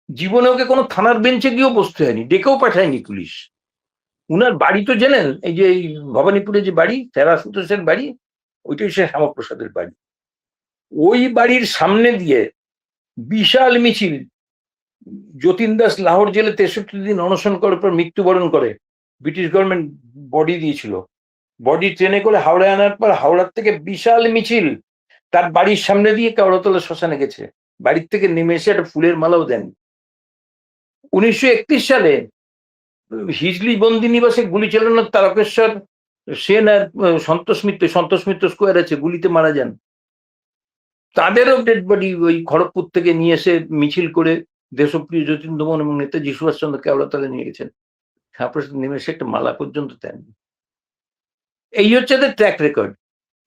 জীবনে ওকে কোনো থানার বেঞ্চে গিয়েও বসতে হয়নি, ডেকেও পাঠায়নি পুলিশ। উনার বাড়ি তো জানেন, এই যে ভবানীপুরে যে বাড়ি, তারাসুতোষের বাড়ি, ওইটাই সে শ্যামাপ্রসাদের বাড়ি। ওই বাড়ির সামনে দিয়ে বিশাল মিছিল, যতীন দাস লাহোর জেলে 63 দিন অনশন করার পর মৃত্যুবরণ করে, ব্রিটিশ গভর্নমেন্ট বডি দিয়েছিল, বডি ট্রেনে করে হাওড়ায় আনার পর হাওড়ার থেকে বিশাল মিছিল তার বাড়ির সামনে দিয়ে কেওড়াতলা শ্মশানে গেছে, বাড়ির থেকে নেমে এসে একটা ফুলের মালাও দেন। 1931 সালে হিজলি বন্দি নিবাসে গুলি চালানোর তারকেশ্বর সেন আর সন্তোষ মিত্র স্কোয়ার আছে, গুলিতে মারা যান। তাদেরও ডেড বডি ওই খড়গপুর থেকে নিয়ে এসে মিছিল করে দেশপ্রিয় যতীন দমন এবং নেতাজি সুভাষচন্দ্র কেওড়াতলা নিয়ে গেছেন, শ্যামাপ্রসাদ নেমে এসে একটা মালা পর্যন্ত দেন। এই হচ্ছে এদের ট্র্যাক রেকর্ড।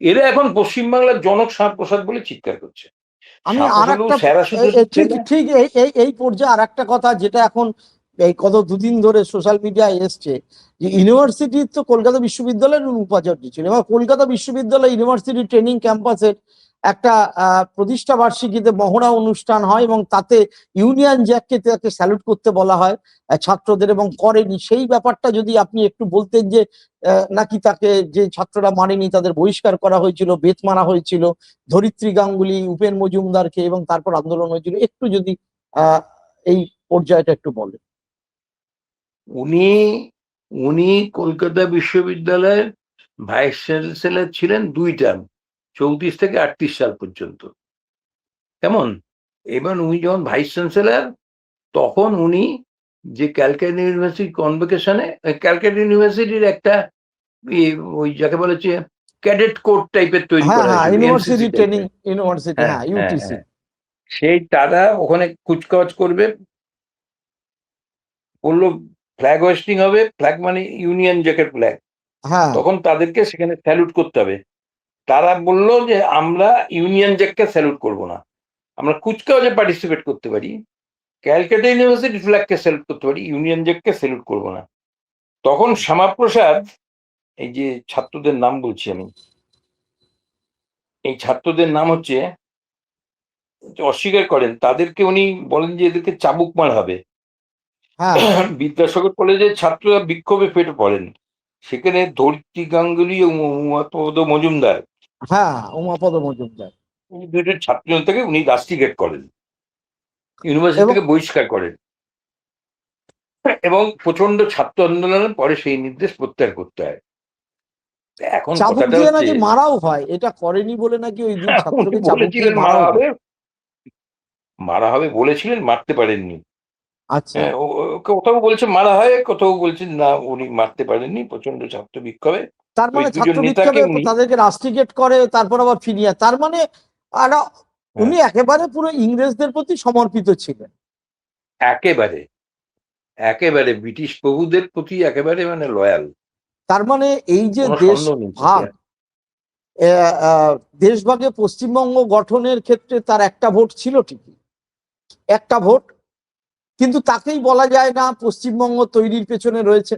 এরা এখন পশ্চিমবাংলার জনক শ্যামাপ্রসাদ বলে চিৎকার করছে। আমি আরেকটা ঠিক এই পর্যায়ে আরেকটা কথা, যেটা এখন এই কত দুদিন ধরে সোশ্যাল মিডিয়ায় এসছে যে ইউনিভার্সিটি তো কলকাতা বিশ্ববিদ্যালয়ের উপাচার্য ছিল, এবং কলকাতা বিশ্ববিদ্যালয় ইউনিভার্সিটি ট্রেনিং ক্যাম্পাসের একটা প্রতিষ্ঠা বার্ষিকীতে মহড়া অনুষ্ঠান হয়, এবং তাতে ইউনিয়ন জ্যাককে তাকে স্যালুট করতে বলা হয় ছাত্রদের, এবং করেনি। সেই ব্যাপারটা যদি আপনি একটু বলতেন যে নাকি তাকে যে ছাত্ররা মানেনি তাদের বহিষ্কার করা হয়েছিল, বেত মারা হয়েছিল, ধরিত্রী গাঙ্গুলি, উপেন মজুমদারকে, এবং তারপর আন্দোলন হয়েছিল, একটু যদি এই পর্যায়টা একটু বলেন। উনি উনি কলকাতা বিশ্ববিদ্যালয়ের ভাইস চ্যান্সেলর ছিলেন 2 টার্ম, 34 থেকে 38 সাল পর্যন্ত। কেমন? এবার উনি যখন ভাইস চ্যান্সেলর, তখন উনি যে ক্যালকাটা ইউনিভার্সিটি কনভোকেশনে, ক্যালকাটা ইউনিভার্সিটির একটা ওই যাকে বলে যে ক্যাডেট কোর টাইপের তৈরি হ্যাঁ করা হ্যাঁ, হয়েছিল, ইউনিভার্সিটি এনসিসি ট্রেনিং টাইপের। ইউনিভার্সিটি, হ্যাঁ হ্যাঁ, হ্যাঁ ইউটিসি। হ্যাঁ, সেই তারা ওখানে কুচকাওয়াজ করবে, বললো ফ্ল্যাগ হোয়েস্টিং হবে, ফ্ল্যাগ মানে ইউনিয়ন জ্যাকের ফ্ল্যাগ, হ্যাঁ তখন তাদেরকে সেখানে স্যালুট করতে হবে। তারা বললো যে আমরা ইউনিয়ন জ্যাককে স্যালুট করব না, আমরা কুচকাওয়াজে পার্টিসিপেট করতে পারি, ক্যালকাটা ইউনিভার্সিটি ফ্ল্যাগকে স্যালুট করতে পারি, ইউনিয়ন জ্যাককে স্যালুট করব না। তখন শ্যামাপ্রসাদ, এই যে ছাত্রদের নাম বলছি আমি, এই ছাত্রদের নাম হচ্ছে, অস্বীকার করেন, তাদেরকে উনি বলেন যে এদেরকে চাবুক মারা হবে। হ্যাঁ বিদ্যাসাগর কলেজের ছাত্ররা বিক্ষোভে ফেটে পড়েন, সেখানে ধরিত্রী গাঙ্গুলি ও উমাপদ মজুমদার, হ্যাঁ, উমাপদ মজুমদার, উনি দুইটা ছাত্র জনতাকে উনি রাস্টিকেট করেন, ইউনিভার্সিটি এবং থেকে বহিষ্কার করেন, এবং প্রচন্ড ছাত্র আন্দোলনের পরে সেই নির্দেশ প্রত্যাহার করতে হয়। এখন চাবুক কথাটা দিয়ে হচ্ছে, নাকি মারাও হয়, এটা করেনি বলে নাকি ওই দুই উনি ছাত্রকে চাবুক দিয়ে বলেছিলেন মারা মারাও হবে, হয়। মারা হবে বলেছিলেন, মারতে পারেননি। আচ্ছা, হ্যাঁ, কোথাও বলছে মারা হয়, কোথাও বলছেন না উনি মারতে পারেননি, প্রচন্ড ছাত্র বিক্ষোভে তার ওই মানে দুজন ছাত্র নেতাকে বিক্ষোভে উনি, তাদেরকে রাস্টিকেট করে, তারপর আবার ফিরিয়ে, তার মানে আরা হ্যাঁ, উনি একেবারে পুরো ইংরেজদের প্রতি সমর্পিত ছিলেন। একেবারে একেবারে ব্রিটিশ প্রভুদের প্রতি একেবারে মানে লয়াল, তার মানে এই যে কোনো দেশ সন্দেহ নেই তাতে। ভাগ, দেশভাগে পশ্চিমবঙ্গ গঠনের ক্ষেত্রে তার একটা ভোট ছিল, ঠিকই একটা ভোট, কিন্তু তাকেই বলা যায় না পশ্চিমবঙ্গ তৈরির পেছনে রয়েছে।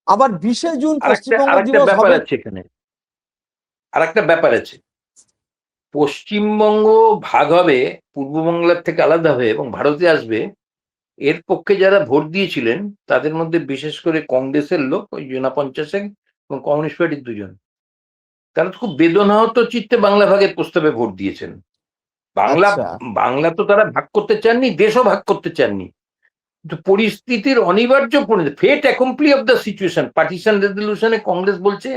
আবার 20শে জুন পশ্চিমবঙ্গ আরেকটা দিবস ব্যাপার হবে। আছে এখানে, আরেকটা ব্যাপার আছে, পশ্চিমবঙ্গ ভাগ হবে, পূর্ববাংলার থেকে আলাদা হয়ে এবং ভারতে আসবে, এর পক্ষে যারা ভোট দিয়েছিলেন তাদের মধ্যে বিশেষ করে কংগ্রেসের লোক ওই জোনা পঞ্চাশেক এবং কমিউনিস্ট পার্টির 2 জন, তারা তো খুব বেদনাহত চিত্তে বাংলা ভাগের প্রস্তাবে ভোট দিয়েছেন। বাংলা আচ্ছা, বাংলা তো তারা ভাগ করতে চাননি, দেশও ভাগ করতে চাননি, কিন্তু পরিস্থিতির অনিবার্য fait accompli of the situation, partition রেজলিউশনে কংগ্রেস বলছে,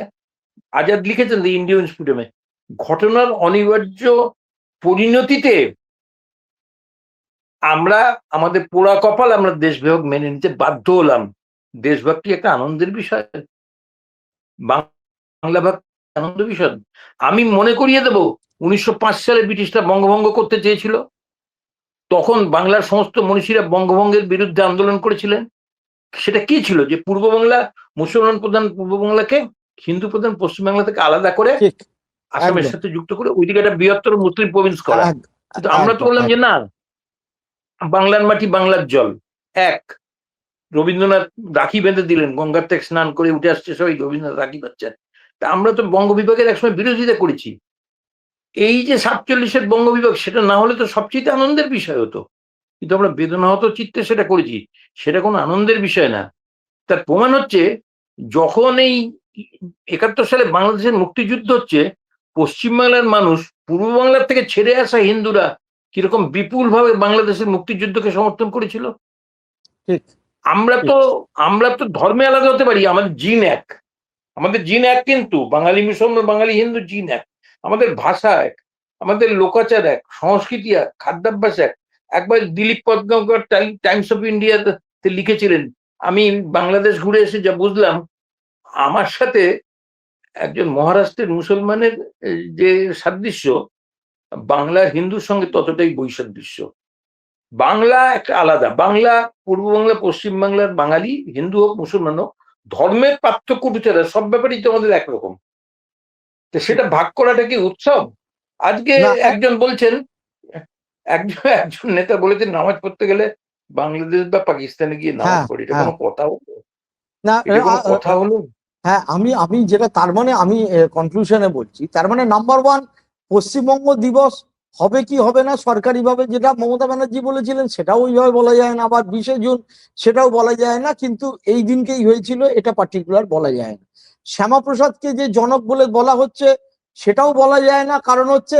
আজাদ লিখেছেন দ্য ইন্ডিয়ান স্টুডেন্টে, ঘটনার অনিবার্য পরিণতিতে আমরা আমাদের পোড়া কপাল, আমরা দেশভাগ মেনে নিতে বাধ্য হলাম। দেশভাগ কি একটা আনন্দের বিষয়? বাংলা ভাগ আনন্দ বিষয়? আমি মনে করিয়ে দেব, 1905 সালে ব্রিটিশরা বঙ্গভঙ্গ করতে চেয়েছিল, তখন বাংলার সমস্ত মনীষীরা বঙ্গভঙ্গের বিরুদ্ধে আন্দোলন করেছিলেন। সেটা কি ছিল? যে পূর্ব বাংলা, মুসলমান প্রধান পূর্ব বাংলাকে হিন্দু প্রধান পশ্চিম বাংলা থেকে আলাদা করে ঠিক, আসামের একদম, সাথে যুক্ত করে ওইদিকে একটা বৃহত্তর মুসলিম প্রভিন্স করা। এক- কিন্তু আমরা তো একদম বললাম যে না, বাংলার মাটি বাংলার জল এক। রবীন্দ্রনাথ রাখি বেঁধে দিলেন, গঙ্গার থেকে স্নান করে উঠে আসছে সবাই, রবীন্দ্রনাথ রাখি পাচ্ছেন। তা আমরা তো বঙ্গ বিভাগের একসময় বিরোধিতা করেছি, এই যে 47-এর বঙ্গ বিভাগ, সেটা না হলে তো সবচেয়ে আনন্দের বিষয় হতো, কিন্তু আমরা বেদনাহত চিত্তে সেটা করেছি, সেটা কোনো আনন্দের বিষয় না। তার প্রমাণ হচ্ছে, যখন এই 71 সালে বাংলাদেশের মুক্তিযুদ্ধ হচ্ছে, পশ্চিমবাংলার মানুষ পূর্ব বাংলার থেকে ছেড়ে আসা হিন্দুরা কিরকম বিপুল ভাবে বাংলাদেশের মুক্তিযুদ্ধকে সমর্থন করেছিল। ঠিক, আমরা ঠিক, তো আমরা তো ধর্মে আলাদা হতে পারি, আমাদের জিন এক, আমাদের জিন এক, কিন্তু বাঙালি মুসলমান বাঙালি হিন্দু জিন এক, আমাদের ভাষা এক, আমাদের লোকাচার এক, সংস্কৃতি এক, খাদ্যাভ্যাস এক। একবার দিলীপ পদ্মকর টাইমস অফ ইন্ডিয়াতে লিখেছিলেন, আমি বাংলাদেশ ঘুরে এসে যা বুঝলাম, আমার সাথে একজন মহারাষ্ট্রের মুসলমানের যে সাদৃশ্য, বাংলার হিন্দুর সঙ্গে ততটাই বৈসাদৃশ্য। বাংলা একটা আলাদা, বাংলা পূর্ব বাংলা পশ্চিম বাংলার বাঙালি হিন্দু হোক মুসলমান হোক, ধর্মের পার্থক্য বিচারে সব ব্যাপারেই তো আমাদের একরকম। তো ঠিক। সেটা ভাগ করাটা কি উৎসব? আজকে না, একজন বলছেন, একজন একজন নেতা বলেছেন নামাজ পড়তে গেলে বাংলাদেশ বা পাকিস্তানে গিয়ে নামাজ হ্যাঁ, পড়ে, এটা হ্যাঁ। কোনো কথা হলো? না, এটা কোনো কথা হলো? হ্যাঁ, আমি আমি যেটা তার মানে আমি কনক্লুশনে বলছি, তার মানে নাম্বার ওয়ান, পশ্চিমবঙ্গ দিবস হবে কি হবে না সরকারিভাবে যেটা মমতা ব্যানার্জি বলেছিলেন সেটাও ওইভাবে বলা যায় না, আবার 20শে জুন সেটাও বলা যায় না, কিন্তু এই দিনকেই হয়েছিল এটা পার্টিকুলার বলা যায় না। শ্যামাপ্রসাদকে যে জনক বলে বলা হচ্ছে সেটাও বলা যায় না, কারণ হচ্ছে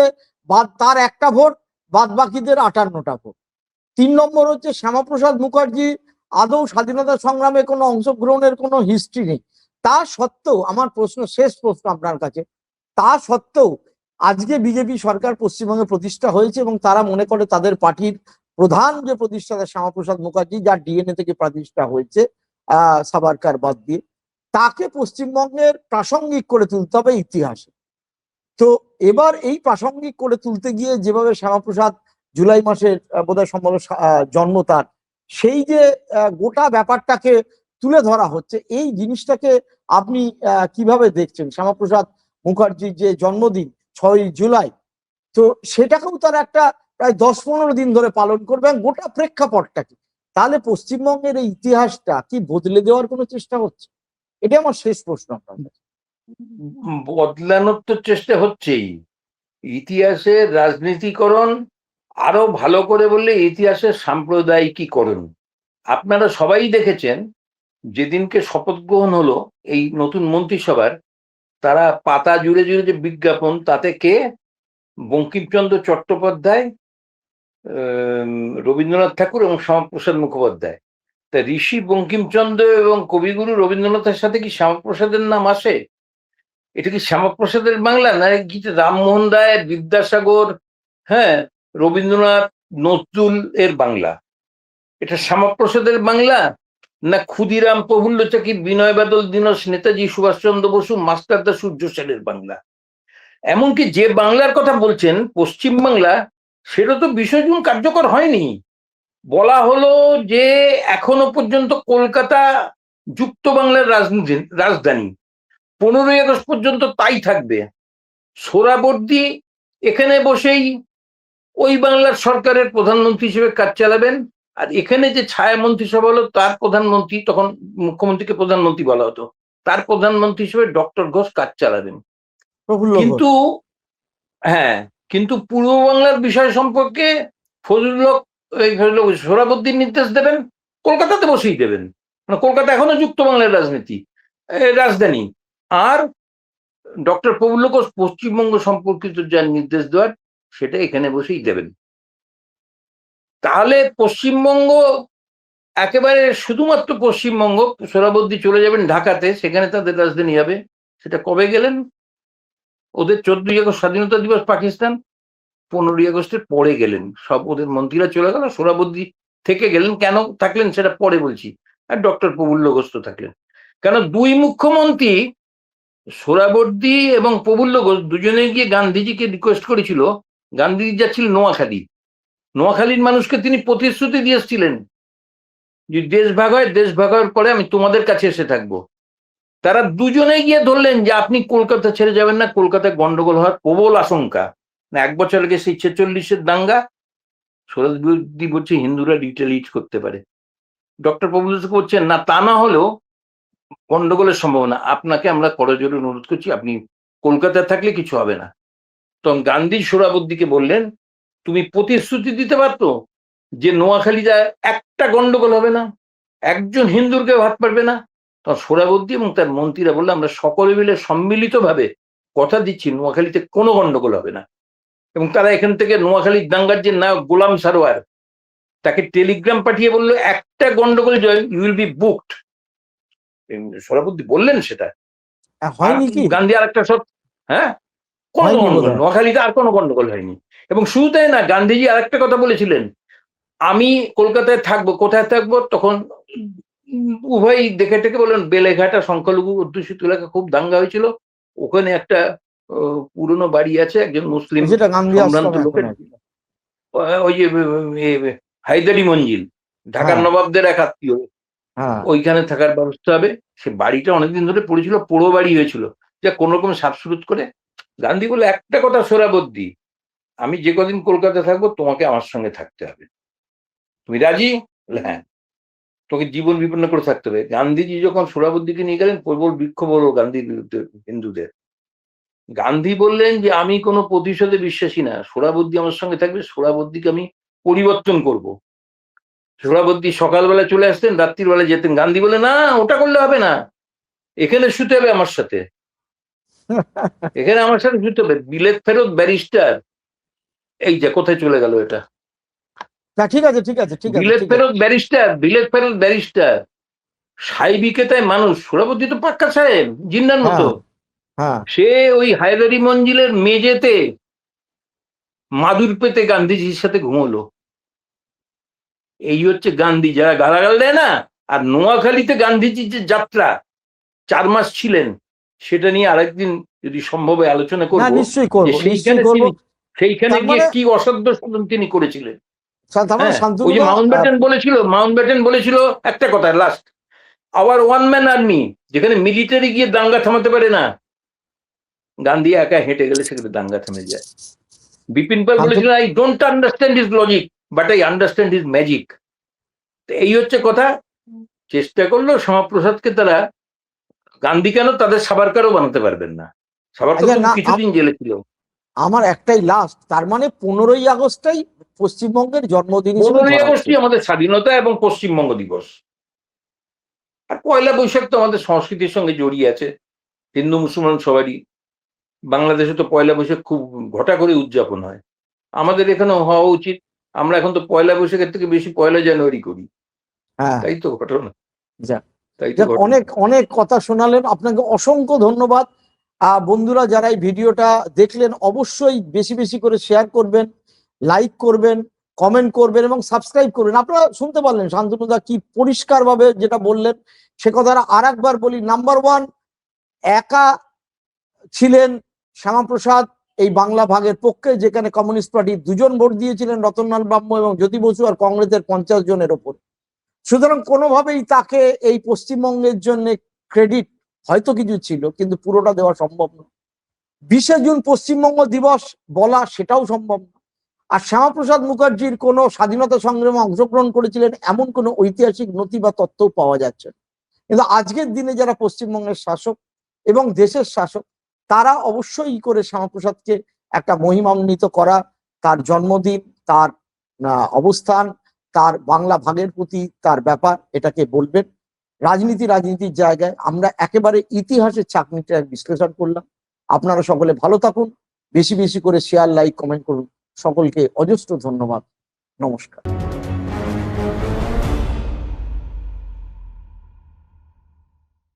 তার একটা ভোট, বাদ বাকিদের 58টা ভোট। 3 নম্বর হচ্ছে শ্যামাপ্রসাদ মুখার্জি আদৌ স্বাধীনতা সংগ্রামে কোনো অংশগ্রহণের কোনো হিস্ট্রি নেই। তা সত্ত্বেও আমার প্রশ্ন, শেষ প্রশ্ন আপনার কাছে, তা সত্ত্বেও আজকে বিজেপি সরকার পশ্চিমবঙ্গে প্রতিষ্ঠা হয়েছে এবং তারা মনে করে তাদের পার্টির প্রধান যে প্রতিষ্ঠাতা শ্যামাপ্রসাদ মুখার্জি, যার ডিএনএ থেকে প্রতিষ্ঠা হয়েছে সাভারকার বাদ দিয়ে, তাকে পশ্চিমবঙ্গের প্রাসঙ্গিক করে তুলতে হবে ইতিহাসে। তো এবার এই প্রাসঙ্গিক করে তুলতে গিয়ে যেভাবে শ্যামাপ্রসাদ জুলাই মাসের বোধহয় সম্ভবত জন্ম তার, সেই যে গোটা ব্যাপারটাকে তুলে ধরা হচ্ছে, এই জিনিসটাকে আপনি কিভাবে দেখছেন? শ্যামাপ্রসাদ মুখার্জির যে জন্মদিন 6ই জুলাই, তো সেটাকেও তারা একটা প্রায় 10-15 দিন ধরে পালন করবে, এবং গোটা প্রেক্ষাপটটা কি, তাহলে পশ্চিমবঙ্গের এই ইতিহাসটা কি বদলে দেওয়ার কোনো চেষ্টা হচ্ছে? এটা আমার শেষ প্রশ্ন আপনার কাছে। বদলানোর তো চেষ্টা হচ্ছেই। ইতিহাসের রাজনীতিকরণ আরো ভালো করে বললে ইতিহাসের সাম্প্রদায়িকীকরণ। আপনারা সবাই দেখেছেন যেদিনকে শপথ গ্রহণ হলো এই নতুন মন্ত্রিসভার, তারা পাতা জুড়ে জুড়ে যে বিজ্ঞাপন, তাতে কে? বঙ্কিমচন্দ্র চট্টোপাধ্যায়, রবীন্দ্রনাথ ঠাকুর এবং শ্যামাপ্রসাদ মুখোপাধ্যায়। তা ঋষি বঙ্কিমচন্দ্র এবং কবিগুরু রবীন্দ্রনাথের সাথে কি শ্যামাপ্রসাদের নাম আসে? এটা কি শ্যামাপ্রসাদের বাংলা, না কি রামমোহন রায়, বিদ্যাসাগর, হ্যাঁ, রবীন্দ্রনাথ, নজরুল এর বাংলা? এটা শ্যামাপ্রসাদের বাংলা, না ক্ষুদিরাম, প্রফুল্ল চাকির, বিনয় বাদল দীনেশ, নেতাজি সুভাষচন্দ্র বসু, মাস্টারদা সূর্য সেনের বাংলা? এমনকি যে বাংলার কথা বলছেন পশ্চিম বাংলা, সেটা তো 20শে জুন কার্যকর হয়নি। বলা হলো যে এখনো পর্যন্ত কলকাতা যুক্ত বাংলার রাজধানী, 15ই আগস্ট পর্যন্ত তাই থাকবে। সোহরাবর্দী এখানে বসেই ওই বাংলার সরকারের প্রধানমন্ত্রী হিসেবে কাজ চালাবেন, আর এখানে যে ছায়া মন্ত্রিসভা হলো তার প্রধানমন্ত্রী, তখন মুখ্যমন্ত্রীকে প্রধানমন্ত্রী বলা হতো, তার প্রধানমন্ত্রী হিসেবে ডক্টর ঘোষ কাজ চালাবেন। প্রফুল্ল ঘোষ। কিন্তু হ্যাঁ, কিন্তু পূর্ব বাংলার বিষয় সম্পর্কে ফজলুল হক সোহরাবর্দীর নির্দেশ দেবেন, কলকাতাতে বসেই দেবেন, মানে কলকাতা এখনো যুক্ত বাংলার রাজধানী। আর ডক্টর প্রফুল্ল ঘোষ পশ্চিমবঙ্গ সম্পর্কিত যার নির্দেশ দেওয়ার, সেটা এখানে বসেই দেবেন। তাহলে পশ্চিমবঙ্গ একেবারে শুধুমাত্র পশ্চিমবঙ্গ, সোহরাবর্দী চলে যাবেন ঢাকাতে, সেখানে তাদের রাজধানী হবে। সেটা কবে গেলেন? ওদের 14ই আগস্ট স্বাধীনতা দিবস পাকিস্তান, 15ই আগস্টের পরে গেলেন। সব ওদের মন্ত্রীরা চলে গেল, সোহরাবর্দী থেকে গেলেন। কেন থাকলেন সেটা পরে বলছি। আর ডক্টর প্রফুল্ল ঘোষ তো থাকলেন। কেন দুই মুখ্যমন্ত্রী সোহরাবর্দী এবং প্রফুল্ল ঘোষ দুজনে গিয়ে গান্ধীজিকে রিকোয়েস্ট করেছিল। গান্ধীজি যাচ্ছিল নোয়াখালী, নোয়াখালীর মানুষকে তিনি প্রতিশ্রুতি দিয়েছিলেন যে দেশ ভাগ হয়, দেশ ভাগ হওয়ার পরে আমি তোমাদের কাছে এসে থাকবো। তারা দুজনে গিয়ে ধরলেন যে আপনি কলকাতা ছেড়ে যাবেন না, কলকাতায় গন্ডগোল হওয়ার প্রবল আশঙ্কা। না 1 বছর আগে সেই 46-এর দাঙ্গা, সোহরাবর্দী বলছে হিন্দুরা রিটেলিট করতে পারে। ডক্টর প্রফুল্ল ঘোষ বলছেন না, তা না হলেও গন্ডগোলের সম্ভাবনা, আপনাকে আমরা করজোড়ে অনুরোধ করছি, আপনি কলকাতায় থাকলে কিছু হবে না। তখন গান্ধী সোহরাবর্দীকে বললেন, তুমি প্রতিশ্রুতি দিতে পারতো যে নোয়াখালীতে একটা গন্ডগোল হবে না, একজন হিন্দুর কেউ হাত পারবে না। তখন সোহরাবর্দী এবং তার মন্ত্রীরা বললো, আমরা সকলে মিলে সম্মিলিতভাবে কথা দিচ্ছি নোয়াখালীতে কোনো গন্ডগোল হবে না। এবং তারা এখান থেকে নোয়াখালীর দাঙ্গার যে নায়ক গোলাম সারোয়ার, তাকে টেলিগ্রাম পাঠিয়ে বললো, একটা গন্ডগোল জয়, you will be booked. Suhrawardy বললেন সেটা। আর হয়নি কি? গান্ধী আর একটা হ্যাঁ, কোনো হয়নি গন্ডগোল, বোধহয়। নোয়াখালীতে আর কোনো গন্ডগোল হয়নি। এবং শুধু তাই না, গান্ধীজি আর একটা কথা বলেছিলেন, আমি কলকাতায় থাকবো, কোথায় থাকবো? তখন উভয়ই দেখে টেকে বললেন, বেলেঘাটা সংখ্যালঘু অধ্যুষিত এলাকা, খুব দাঙ্গা হয়েছিল, ওখানে একটা পুরনো বাড়ি আছে, একজন মুসলিম যেটা গান্ধী সম্ভ্রান্ত আশ্রম এখন লোকের, আর কি। ওই যে হায়দারি মঞ্জিল, ঢাকার হ্যাঁ, নবাবদের এক আত্মীয়, হ্যাঁ। ওইখানে থাকার ব্যবস্থা হবে। সে বাড়িটা অনেকদিন ধরে পড়েছিল, পোড়ো বাড়ি হয়েছিল, যা কোন রকম সাফসুরুত করে। গান্ধী বলে একটা কথা, সোহরাবর্দী, আমি যে কদিন কলকাতা থাকবো তোমাকে আমার সঙ্গে থাকতে হবে, তুমি রাজি? হ্যাঁ, তোকে জীবন বিপন্ন করে থাকতে হবে। গান্ধীজি যখন সোহরাবুদ্দিকে নিয়ে গেলেন প্রবল বিক্ষোভ হলো গান্ধীর বিরুদ্ধে হিন্দুদের। গান্ধী বললেন যে আমি কোনো প্রতিশোধে বিশ্বাসী না, সোহরাবুদ্দি আমার সঙ্গে থাকবে, সোহরাবুদ্দিকে আমি পরিবর্তন করব। সোহরাবুদ্দি সকালবেলা চলে আসতেন, রাত্রির বেলা যেতেন। গান্ধী বলে না, ওটা করলে হবে না, এখানে শুতে হবে আমার সাথে, এখানে আমার সাথে শুতে হবে। বিলেত ফেরত ব্যারিস্টার, এই যে কোথায় চলে গেল এটা। না ঠিক আছে ঠিক আছে ঠিক আছে বিলেত ঠিক আছে। ফেরত ব্যারিস্টার, বিলেত ফেরত ব্যারিস্টার, সাহেবিকেতায় মানুষ। সোহরাবুদ্দি তো পাক্কা সাহেব, জিন্নার মতো। হ্যাঁ হ্যাঁ। সে ওই হায়দারি মঞ্জিলের মেঝেতে মাদুর পেতে গান্ধীজির সাথে ঘুমোলো। এই হচ্ছে গান্ধী। যারা গালাগাল দেয় না, আর নোয়াখালীতে গান্ধীজির যে যাত্রা 4 মাস ছিলেন, সেটা নিয়ে আরেকদিন যদি সম্ভব হয় আলোচনা না করব, নিশ্চয়ই যে করবো সেইখানে নিশ্চয়ই করবো। সেইখানে তার গিয়ে মানে কি অসাধ্য সাধন তিনি করেছিলেন। তার মানে হ্যাঁ, ওই যে শান্তনুদা মাউন্ট ব্যাটেন বলেছিল একটা কথা, last, our one man army, যেখানে মিলিটারি গিয়ে দাঙ্গা থামাতে পারে না, গান্ধী একা হেঁটে গেলে সেখানে দাঙ্গা থেমে যায়। বিপিন পাল বলেছিল I don't understand his logic but I understand his magic. এই হচ্ছে কথা। চেষ্টা করলো শ্যামাপ্রসাদকে তারা, গান্ধী কেন, তাদের সাভারকারও বানাতে পারবেন না। সাভারকার আচ্ছা তো না কিছুদিন জেলে ছিল। আমার একটাই লাস্ট, তার মানে 15ই আগস্টটাই পশ্চিমবঙ্গের জন্মদিন হিসেবে 15ই ধরা আগস্টই উচিত। আমাদের স্বাধীনতা এবং পশ্চিমবঙ্গ দিবস। আর পয়লা বৈশাখ তো আমাদের সংস্কৃতির সঙ্গে জড়িয়ে আছে, হিন্দু মুসলমান সবারই। বাংলাদেশে তো পয়লা বৈশাখ খুব ঘটা করে উদযাপন হয়, আমাদের এখানেও হওয়া উচিত। আমরা এখন তো পয়লা বৈশাখের থেকে বেশি 1 জানুয়ারি করি। হ্যাঁ তাই তো ঘটনা, যাক তাই তো যাক, ঘটনা। অনেক অনেক কথা শোনালেন, আপনাকে অসংখ্য ধন্যবাদ। বন্ধুরা যারা এই ভিডিওটা দেখলেন অবশ্যই বেশি বেশি করে শেয়ার করবেন, লাইক করবেন, কমেন্ট করবেন এবং সাবস্ক্রাইব করবেন। আপনারা শুনতে পারলেন শান্তনুদা কি পরিষ্কারভাবে যেটা বললেন, সে কথাটা আর একবার বলি। নাম্বার 1, একা ছিলেন শ্যামাপ্রসাদ এই বাংলা ভাগের পক্ষে, যেখানে কমিউনিস্ট পার্টি 2জন ভোট দিয়েছিলেন, রতনলাল ব্রাহ্ম এবং জ্যোতি বসু, আর কংগ্রেসের 50 জনের ওপর। সুতরাং কোনোভাবেই তাকে এই পশ্চিমবঙ্গের জন্য ক্রেডিট হয়তো কিছু ছিল, কিন্তু পুরোটা দেওয়া সম্ভব না। 20শে জুন পশ্চিমবঙ্গ দিবস বলা সেটাও সম্ভব না। আর শ্যামাপ্রসাদ মুখার্জির কোনো স্বাধীনতা সংগ্রামে অংশগ্রহণ করেছিলেন এমন কোনো ঐতিহাসিক নথি বা তথ্যও পাওয়া যাচ্ছে না। কিন্তু আজকের দিনে যারা পশ্চিমবঙ্গের শাসক এবং দেশের শাসক, তারা অবশ্যই করে শ্যামাপ্রসাদকে একটা মহিমান্বিত করা, তার জন্মদিন, তার অবস্থান, তার বাংলা ভাগের প্রতি তার ব্যাপার, এটাকে বলবেন। রাজনীতির জায়গায় আমরা একেবারে ইতিহাসের চাকনিটা বিশ্লেষণ করলাম। আপনারা সকলে ভালো থাকুন, বেশি বেশি করে শেয়ার, লাইক, কমেন্ট করুন। সকলকে অজস্র ধন্যবাদ, নমস্কার।